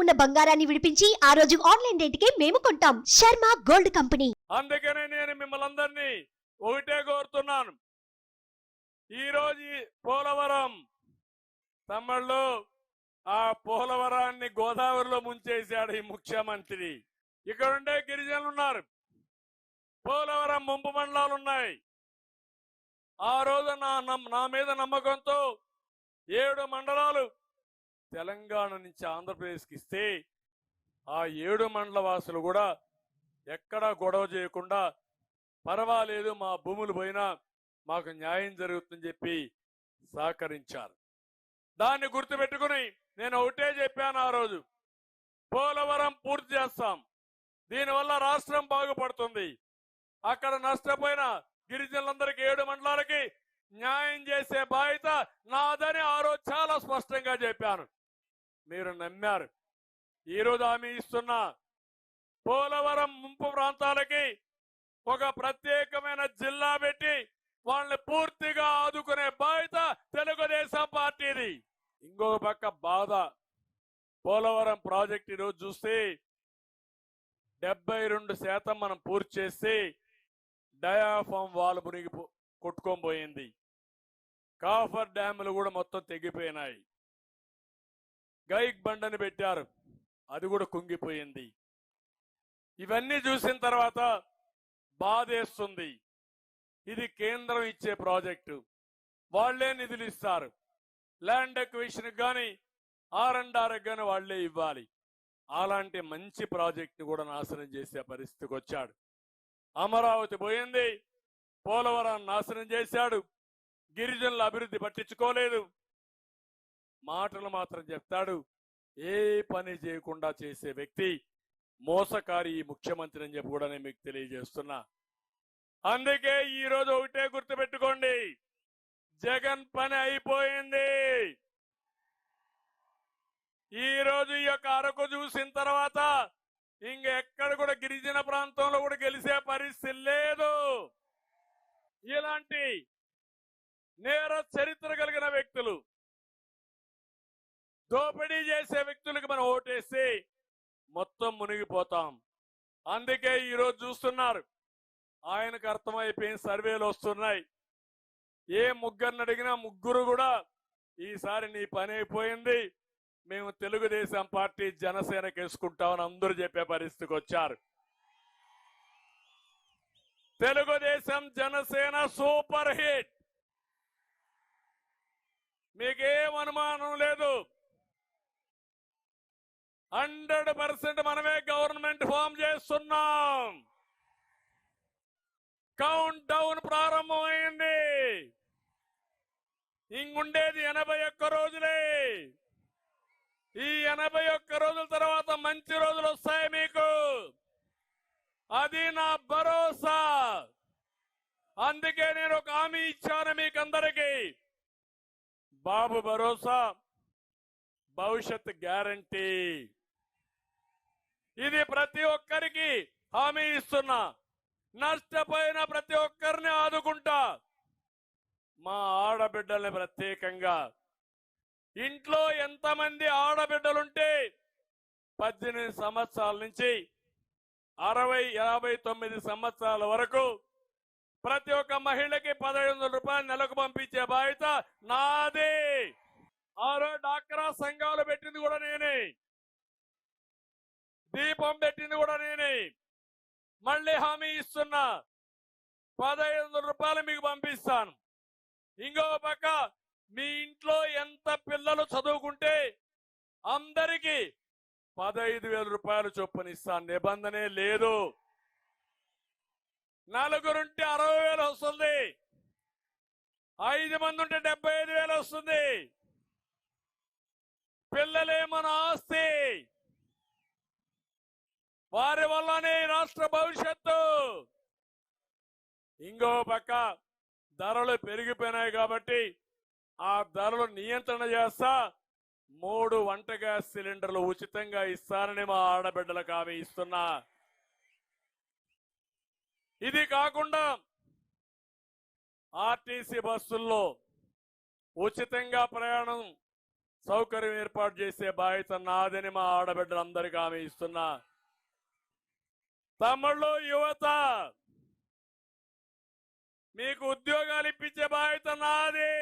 ఉన్న బంగారాన్ని విడిపించి ఆ రోజు ఆన్లైన్ రేటుకే మేము కొంటాం. Sharma gold company. అందుకనే నేను మిమ్మల్ని అందరినీ ఒకటే కోరుతున్నాను. ఈ రోజు పోలవరం తమ్ముళ్ళు ఆ పోలవరాన్ని గోదావరిలో ముంచేశాడు ఈ ముఖ్యమంత్రి. ఇక్కడ ఉండే గిరిజనులు ఉన్నారు, పోలవరం ముంపు మండలాలు ఉన్నాయి. ఆ రోజు నా మీద నమ్మకంతో 7 మండలాలు తెలంగాణ నుంచి ఆంధ్రప్రదేశ్కి ఇస్తే ఆ 7 మండల వాసులు కూడా ఎక్కడా గొడవ చేయకుండా పర్వాలేదు మా భూములు పోయినా మాకు న్యాయం జరుగుతుందని చెప్పి సహకరించారు. దాన్ని గుర్తుపెట్టుకుని నేను ఒకటే చెప్పాను ఆ రోజు, పోలవరం పూర్తి చేస్తాం, దీనివల్ల రాష్ట్రం బాగుపడుతుంది, అక్కడ నష్టపోయిన గిరిజనులందరికీ 7 మండలాలకి న్యాయం చేసే బాధ్యత నాదని ఆ రోజు చాలా స్పష్టంగా చెప్పాను. మీరు నమ్మారు. ఈరోజు హామీ ఇస్తున్నా, పోలవరం ముంపు ప్రాంతాలకి ఒక ప్రత్యేకమైన జిల్లా పెట్టి వాళ్ళని పూర్తిగా ఆదుకునే బాధ్యత తెలుగుదేశం పార్టీది. ఇంకొక పక్క బాధ, పోలవరం ప్రాజెక్ట్ ఈరోజు చూస్తే 72% మనం పూర్తి చేసి డయాఫామ్ వాల్ మునిగి కొట్టుకొని పోయింది. కాఫర్ డ్యాములు కూడా మొత్తం తెగిపోయినాయి. గైక్ బండని పెట్టారు, అది కూడా కుంగిపోయింది. ఇవన్నీ చూసిన తర్వాత బాధేస్తుంది. ఇది కేంద్రం ఇచ్చే ప్రాజెక్టు, వాళ్లే నిధులు ఇస్తారు. ల్యాండ్ ఎక్విజిషన్ కానీ R&R కానీ వాళ్లే ఇవ్వాలి. అలాంటి మంచి ప్రాజెక్టు కూడా నాశనం చేసే పరిస్థితికి వచ్చాడు. అమరావతి పోయింది, పోలవరాన్ని నాశనం చేశాడు. గిరిజనుల అభివృద్ధి పట్టించుకోలేదు, మాటలు మాత్రం చెప్తాడు. ఏ పని చేయకుండా చేసే వ్యక్తి మోసకారి ఈ ముఖ్యమంత్రి అని చెప్పి కూడా నేను మీకు తెలియజేస్తున్నా. అందుకే ఈ రోజు ఒకటే గుర్తుపెట్టుకోండి, జగన్ పని అయిపోయింది. ఈ రోజు ఈ యొక్క అరకు చూసిన తర్వాత ఇంకెక్కడ కూడా గిరిజన ప్రాంతంలో కూడా గెలిచే పరిస్థితి లేదు. ఇలాంటి నేర చరిత్ర కలిగిన వ్యక్తులు, దోపిడీ చేసే వ్యక్తులకు మనం ఓటేసి మొత్తం మునిగిపోతాం. అందుకే ఈరోజు చూస్తున్నారు, ఆయనకు అర్థమైపోయిన సర్వేలు వస్తున్నాయి. ఏ ముగ్గురిని అడిగినా ముగ్గురు కూడా ఈసారి నీ పని అయిపోయింది, మేము తెలుగుదేశం పార్టీ జనసేనకి వేసుకుంటామని అందరూ చెప్పే పరిస్థితికి వచ్చారు. తెలుగుదేశం జనసేన సూపర్ హిట్, మీకేం అనుమానం లేదు. 100% మనమే గవర్నమెంట్ ఫామ్ చేస్తున్నాం. కౌంట్ డౌన్ ప్రారంభమైంది. ఇంగుండేది 81 రోజులే. ఈ 81 రోజుల తర్వాత మంచి రోజులు వస్తాయి మీకు, అది నా భరోసా. అందుకే నేను ఒక హామీ ఇచ్చాను మీకందరికీ, బాబు భరోసా, భవిష్యత్ గ్యారంటీ. ఇది ప్రతి ఒక్కరికి హామీ ఇస్తున్నా. నష్టపోయిన ప్రతి ఒక్కరిని ఆదుకుంటా. మా ఆడబిడ్డల్ని ప్రత్యేకంగా, ఇంట్లో ఎంతమంది ఆడబిడ్డలుంటే 18 సంవత్సరాల నుంచి 59 సంవత్సరాల వరకు ప్రతి ఒక్క మహిళకి 1500 రూపాయలు నెలకు పంపించే బాధ్యత నాదే. ఆ రోజు డాక్రా సంఘాలు పెట్టింది కూడా నేనే, దీపం పెట్టింది కూడా నేనే. మళ్ళీ హామీ ఇస్తున్నా, 1500 రూపాయలు మీకు పంపిస్తాను. ఇంకో పక్క మీ ఇంట్లో ఎంత పిల్లలు చదువుకుంటే అందరికీ 15,000 రూపాయలు చొప్పున ఇస్తాను, నిబంధనే లేదు. నలుగురుంటే 60,000 వస్తుంది, 5 మంది ఉంటే 75,000 వస్తుంది. పిల్లలే మన ఆస్తి, వారి వల్లనే రాష్ట్ర భవిష్యత్తు. ఇంకో పక్క ధరలు పెరిగిపోయినాయి కాబట్టి ఆ ధరలు నియంత్రణ చేస్తా 3 వంట గ్యాస్ సిలిండర్లు ఉచితంగా ఇస్తానని మా ఆడబిడ్డలకు హామీ ఇస్తున్నా. ఇది కాకుండా ఆర్టీసీ బస్సుల్లో ఉచితంగా ప్రయాణం సౌకర్యం ఏర్పాటు చేసే బాధ్యత నాదని మా ఆడబిడ్డలందరికీ హామీ ఇస్తున్నా. తమ్ముళ్ళు, యువత, మీకు ఉద్యోగాలు ఇప్పించే బాధ్యత నాది.